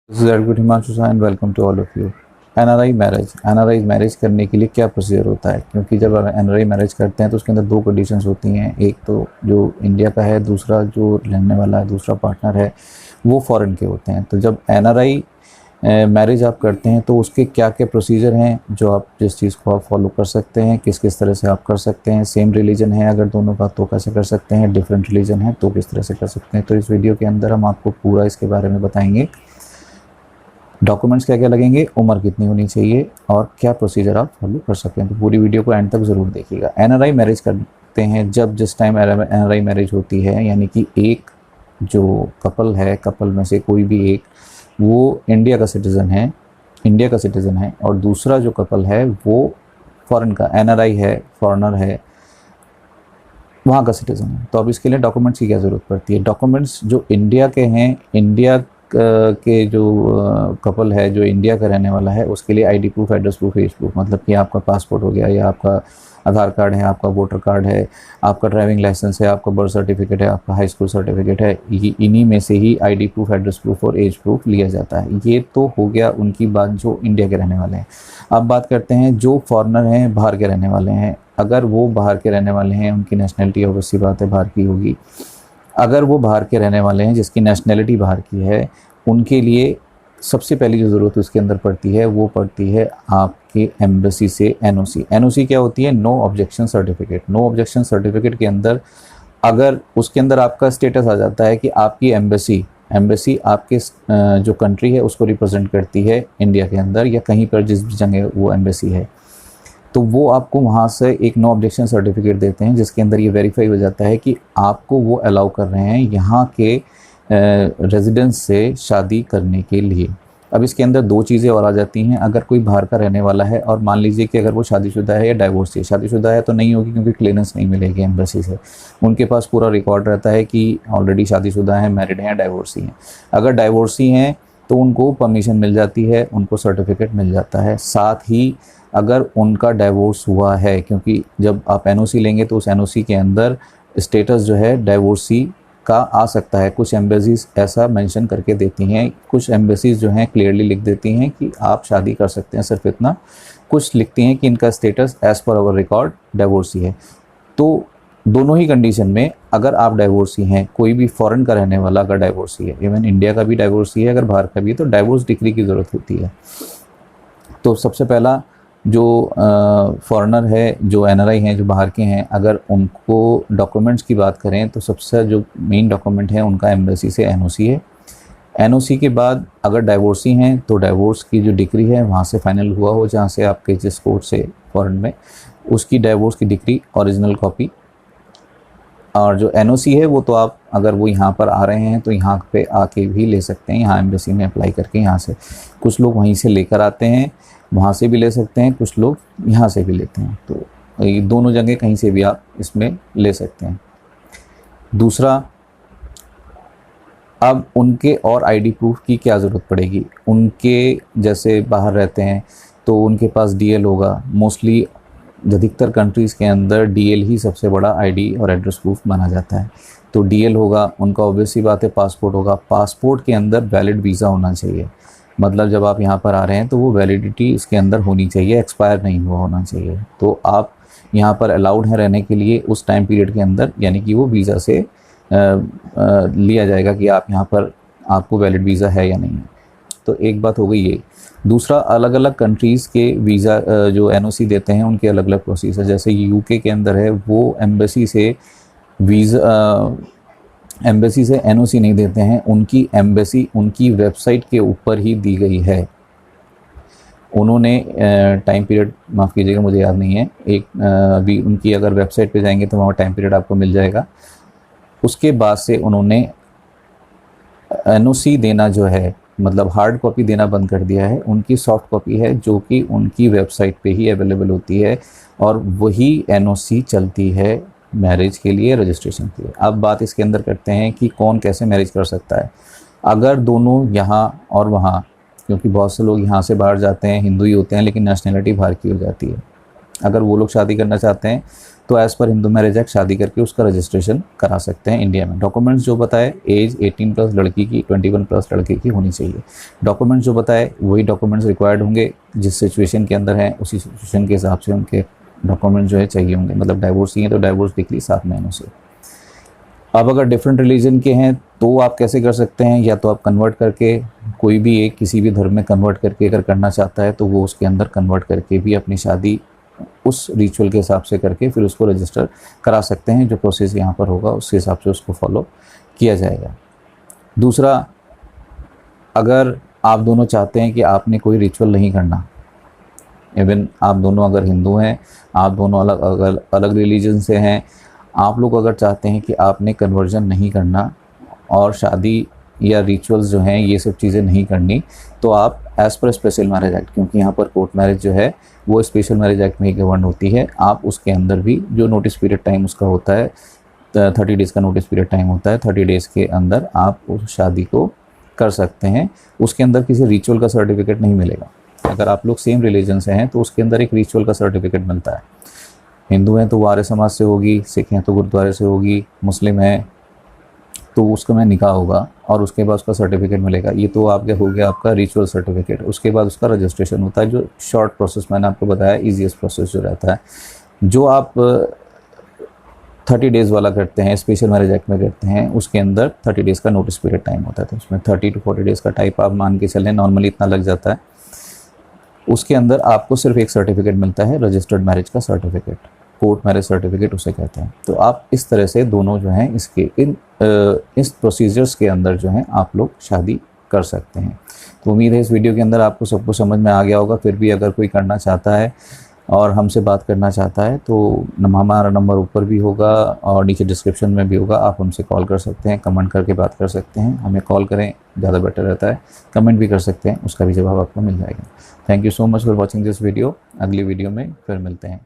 This is advocate Himanshu Shah and welcome to all of you. NRI marriage करने के लिए क्या प्रोसीजर होता है, क्योंकि जब एनआरआई मैरिज करते हैं तो उसके अंदर दो कंडीशंस होती हैं। एक तो जो इंडिया का है, दूसरा जो रहने वाला है, दूसरा पार्टनर है वो फॉरेन के होते हैं। तो जब एनआरआई मैरिज आप करते हैं तो उसके क्या क्या प्रोसीजर हैं जो आप जिस चीज़ को आप फॉलो कर सकते हैं, किस किस तरह से आप कर सकते हैं। सेम रिलीजन है अगर दोनों का तो कैसे कर सकते हैं, डिफरेंट रिलीजन है तो किस तरह से कर सकते हैं। तो इस वीडियो के अंदर हम आपको पूरा इसके बारे में बताएंगे। डॉक्यूमेंट्स क्या क्या लगेंगे, उम्र कितनी होनी चाहिए और क्या प्रोसीजर आप फॉलो कर सकते हैं। तो पूरी वीडियो को एंड तक ज़रूर देखिएगा। एनआरआई मैरिज करते हैं जब जिस टाइम एनआरआई मैरिज होती है, यानी कि एक जो कपल है, कपल में से कोई भी एक वो इंडिया का सिटीज़न है और दूसरा जो कपल है वो फॉरेन का एनआरआई है, फॉरेनर है, वहाँ का सिटीज़न है। तो अब इसके लिए डॉक्यूमेंट्स की क्या ज़रूरत पड़ती है। डॉक्यूमेंट्स जो इंडिया के हैं, इंडिया के जो कपल है जो इंडिया का रहने वाला है उसके लिए ID proof, address proof, age proof, मतलब कि आपका पासपोर्ट हो गया या आपका आधार कार्ड है, आपका वोटर कार्ड है, आपका ड्राइविंग लाइसेंस है, आपका बर्थ सर्टिफिकेट है, आपका हाई स्कूल सर्टिफिकेट है, ये इन्हीं में से ही आईडी प्रूफ, एड्रेस प्रूफ और एज प्रूफ लिया जाता है। ये तो हो गया उनकी बात जो इंडिया के रहने वाले हैं। अब बात करते हैं जो फॉरेनर हैं, बाहर के रहने वाले हैं। अगर वो बाहर के रहने वाले हैं, उनकी नेशनलिटी ऑब्वियसली बात है बाहर की होगी। अगर वो बाहर के रहने वाले हैं जिसकी नेशनलिटी बाहर की है, उनके लिए सबसे पहली जो ज़रूरत उसके अंदर पड़ती है वो पड़ती है आपके एम्बेसी से एनओसी। एनओसी क्या होती है? No objection certificate. No objection certificate के अंदर अगर उसके अंदर आपका स्टेटस आ जाता है कि आपकी एम्बेसी आपके जो कंट्री है उसको रिप्रेजेंट करती है इंडिया के अंदर या कहीं पर जिस भी जगह वो एम्बेसी है, तो वो आपको वहाँ से एक नो ऑब्जेक्शन सर्टिफिकेट देते हैं जिसके अंदर ये वेरीफाई हो जाता है कि आपको वो अलाउ कर रहे हैं यहाँ के रेजिडेंस से शादी करने के लिए। अब इसके अंदर दो चीज़ें और आ जाती हैं। अगर कोई बाहर का रहने वाला है और मान लीजिए कि अगर वो शादीशुदा है या डाइवोर्सी है, शादीशुदा है तो नहीं होगी क्योंकि क्लियरेंस नहीं मिलेगी एम्बेसी से। उनके पास पूरा रिकॉर्ड रहता है कि ऑलरेडी शादीशुदा है, मैरिड हैं या डाइवोर्सी हैं। अगर डाइवोर्सी हैं तो उनको परमिशन मिल जाती है, उनको सर्टिफिकेट मिल जाता है। साथ ही अगर उनका डाइवोर्स हुआ है, क्योंकि जब आप एनओसी लेंगे तो उस एनओसी के अंदर स्टेटस जो है डाइवोर्सी का आ सकता है। कुछ एम्बेसीज ऐसा मेंशन करके देती हैं, कुछ एम्बेसीज जो हैं क्लियरली लिख देती हैं कि आप शादी कर सकते हैं, सिर्फ इतना। कुछ लिखती हैं कि इनका status as per hour record divorcee है। तो दोनों ही कंडीशन में अगर आप डाइवोर्सी हैं, कोई भी फॉरेन का रहने वाला अगर डाइवोर्सी है, इवन इंडिया का भी डाइवोर्सी है, अगर बाहर का भी है, तो डाइवोर्स डिक्री की ज़रूरत होती है। तो सबसे पहला जो फॉरेनर है, जो एनआरआई हैं, जो बाहर के हैं, अगर उनको डॉक्यूमेंट्स की बात करें तो सबसे जो मेन डॉक्यूमेंट है उनका एम्बेसी से एनओसी है। एनओसी के बाद अगर डाइवोर्सी हैं तो डाइवोर्स की जो डिक्री है वहाँ से फाइनल हुआ हो, जहाँ से आपके जिस कोर्ट से फॉरेन में, उसकी डाइवोर्स की डिक्री ओरिजिनल कॉपी। और जो एनओसी है वो तो आप अगर वो यहाँ पर आ रहे हैं तो यहाँ पे आके भी ले सकते हैं, यहाँ एम्बेसी में अप्लाई करके यहाँ से। कुछ लोग वहीं से लेकर आते हैं, वहाँ से भी ले सकते हैं, कुछ लोग यहाँ से भी लेते हैं। तो ये दोनों जगह कहीं से भी आप इसमें ले सकते हैं। दूसरा, अब उनके और आईडी प्रूफ की क्या ज़रूरत पड़ेगी। उनके जैसे बाहर रहते हैं तो उनके पास डीएल होगा। मोस्टली अधिकतर कंट्रीज़ के अंदर डीएल ही सबसे बड़ा आईडी और एड्रेस प्रूफ माना जाता है। तो डीएल होगा उनका, ऑब्वियसली बात है। पासपोर्ट होगा, पासपोर्ट के अंदर वैलिड वीज़ा होना चाहिए, मतलब जब आप यहाँ पर आ रहे हैं तो वो वैलिडिटी इसके अंदर होनी चाहिए, एक्सपायर नहीं हुआ होना चाहिए। तो आप यहाँ पर अलाउड हैं रहने के लिए उस टाइम पीरियड के अंदर, यानी कि वो वीज़ा से लिया जाएगा कि आप यहाँ पर, आपको वैलिड वीज़ा है या नहीं है। तो एक बात हो गई ये। दूसरा, अलग अलग कंट्रीज़ के वीज़ा जो एनओसी देते हैं उनके अलग अलग प्रोसीजर। जैसे यूके के अंदर है, वो एम्बेसी से एम्बेसी से एनओसी नहीं देते हैं। उनकी एम्बेसी उनकी वेबसाइट के ऊपर ही दी गई है। उन्होंने टाइम पीरियड, माफ़ कीजिएगा मुझे याद नहीं है, एक अभी उनकी अगर वेबसाइट पे जाएंगे तो वहाँ टाइम पीरियड आपको मिल जाएगा। उसके बाद से उन्होंने एनओसी देना जो है, मतलब हार्ड कॉपी देना बंद कर दिया है। उनकी सॉफ्ट कॉपी है जो कि उनकी वेबसाइट पे ही अवेलेबल होती है और वही एनओसी चलती है मैरिज के लिए, रजिस्ट्रेशन के लिए। अब बात इसके अंदर करते हैं कि कौन कैसे मैरिज कर सकता है। अगर दोनों यहाँ और वहाँ, क्योंकि बहुत से लोग यहाँ से बाहर जाते हैं, हिंदू ही होते हैं लेकिन नेशनलिटी बाहर की हो जाती है, अगर वो लोग शादी करना चाहते हैं तो as per Hindu marriage act शादी करके उसका रजिस्ट्रेशन करा सकते हैं इंडिया में। डॉक्यूमेंट्स जो बताए, एज 18 प्लस लड़की की, 21 प्लस लड़के की होनी चाहिए। डॉक्यूमेंट्स जो बताए वही डॉक्यूमेंट्स रिक्वायर्ड होंगे, जिस सिचुएशन के अंदर हैं उसी सिचुएशन के हिसाब से उनके डॉक्यूमेंट जो है चाहिए होंगे। मतलब डाइवोर्स चाहिए तो डाइवोर्स डिक्री 7 महीनों से। अब अगर डिफरेंट रिलीजन के हैं तो आप कैसे कर सकते हैं, या तो आप कन्वर्ट करके, कोई भी एक किसी भी धर्म में कन्वर्ट करके अगर करना चाहता है तो वो उसके अंदर कन्वर्ट करके भी अपनी शादी उस रिचुअल के हिसाब से करके फिर उसको रजिस्टर करा सकते हैं। जो प्रोसेस यहाँ पर होगा उस हिसाब से उसको फॉलो किया जाएगा। दूसरा, अगर आप दोनों चाहते हैं कि आपने कोई रिचुअल नहीं करना, इवन आप दोनों अगर हिंदू हैं, आप दोनों अलग रिलीजन से हैं, आप लोग अगर चाहते हैं कि आपने कन्वर्जन नहीं करना और शादी या रिचुअल्स जो हैं ये सब चीज़ें नहीं करनी, तो आप as per special marriage act, क्योंकि यहाँ पर कोर्ट मैरिज जो है वो स्पेशल मैरिज एक्ट में ही गवर्न होती है, आप उसके अंदर भी जो नोटिस पीरियड टाइम उसका होता है 30 डेज़ का नोटिस पीरियड टाइम होता है, 30 डेज़ के अंदर आप उस शादी को कर सकते हैं। उसके अंदर किसी रिचुअल का सर्टिफिकेट नहीं मिलेगा। अगर आप लोग सेम रिलीजन से हैं तो उसके अंदर एक रिचुअल का सर्टिफिकेट मिलता है। हिंदू हैं तो वो आर्य समाज से होगी, सिख हैं तो गुरुद्वारे से होगी, मुस्लिम है तो उसका में निकाह होगा और उसके बाद उसका सर्टिफिकेट मिलेगा। ये तो आपके हो गया आपका रिचुअल सर्टिफिकेट। उसके बाद उसका रजिस्ट्रेशन होता है, जो शॉर्ट प्रोसेस मैंने आपको बताया, ईजीएस्ट प्रोसेस जो रहता है। जो आप 30 डेज़ वाला करते हैं, स्पेशल मैरिज एक्ट में करते हैं, उसके अंदर 30 डेज़ का नोटिस पीरियड टाइम होता है, तो उसमें 30 to 40 डेज़ का टाइप आप मान के चलें, नॉर्मली इतना लग जाता है। उसके अंदर आपको सिर्फ एक सर्टिफिकेट मिलता है, रजिस्टर्ड मैरिज का सर्टिफिकेट, कोर्ट मैरिज सर्टिफिकेट उसे कहते हैं। तो आप इस तरह से दोनों जो हैं इसके इस प्रोसीजर्स के अंदर जो हैं आप लोग शादी कर सकते हैं। तो उम्मीद है इस वीडियो के अंदर आपको सब कुछ समझ में आ गया होगा। फिर भी अगर कोई करना चाहता है और हमसे बात करना चाहता है तो हमारा नंबर ऊपर भी होगा और नीचे डिस्क्रिप्शन में भी होगा, आप हमसे कॉल कर सकते हैं, कमेंट करके बात कर सकते हैं। हमें कॉल करें, ज़्यादा बेटर रहता है। कमेंट भी कर सकते हैं, उसका भी जवाब आपको मिल जाएगा। Thank you so much for watching this video. अगली वीडियो में फिर मिलते हैं।